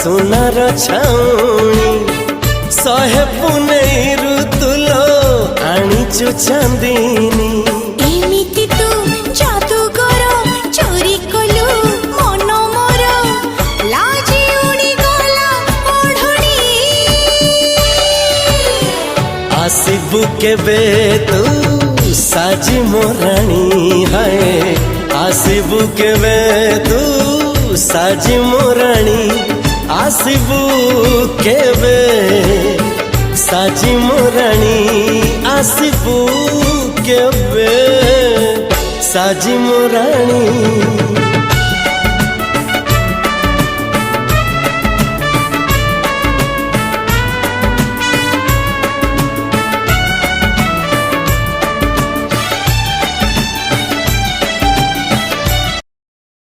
सुनार छाउणी सहे पुनई ऋतुलो आनीचु चांदीनी एमिति तू जादूगर चोरी कलु मन मोर लाजी उड़ी गला ओढ़णी आसिबु केबे तू साजी मोराणी है आसिबु केबे तू साजी मोराणी आसिबु केबे साजी मोराणी आसिबु केबे साजी मोराणी।